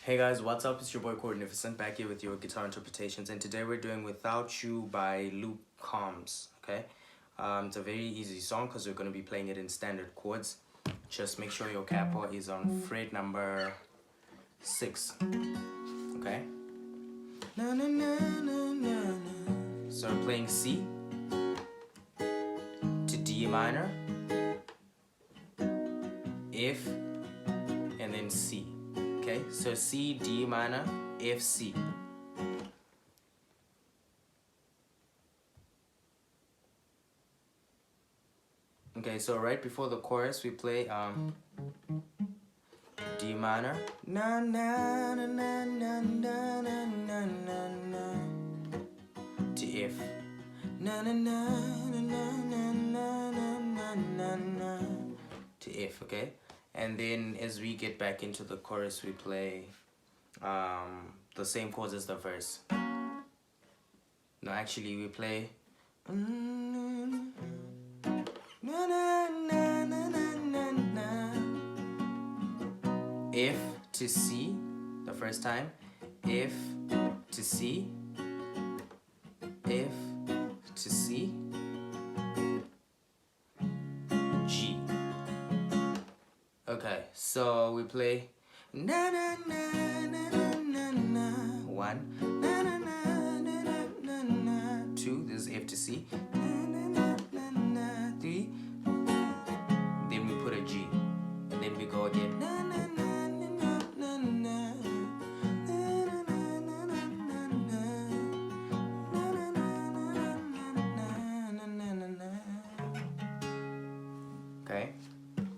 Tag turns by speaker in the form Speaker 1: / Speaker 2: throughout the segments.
Speaker 1: Hey guys, what's up? It's your boy Chordnificent back here with your guitar interpretations, and today we're doing Without You by Luke Combs. Okay, it's a very easy song because we're going to be playing it in standard chords. Just make sure your capo is on fret number 6. Okay. Na, na, na, na, na, na. So we're playing C to D minor, F, and then C. Okay, so C, D minor, F, C. Okay, so right before the chorus we play D minor, na na na na na na na na na na, to F, na na na na na na na na na na, to F. Okay, and then as we get back into the chorus we play the same chords as the verse. No, actually we play F to C the first time, F to C, F to C, G. Okay, so we play na na na na na na na, 1, na na na na na na na, 2, this is F to C, na na na na na, 3, then we put a G, and then we go again na na na na na na na, okay,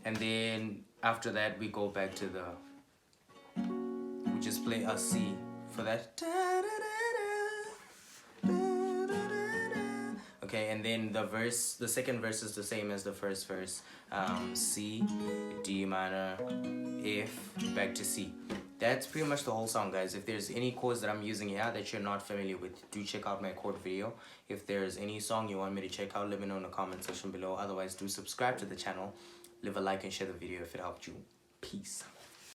Speaker 1: and then after that we go back to the, we just play a C for that. Okay, and then the verse, the second verse is the same as the first verse. C, D minor, F, back to C. That's pretty much the whole song, guys. If there's any chords that I'm using here that you're not familiar with, do check out my chord video. If there's any song you want me to check out, let me know in the comment section below. Otherwise, do subscribe to the channel, leave a like and share the video if it helped you. Peace.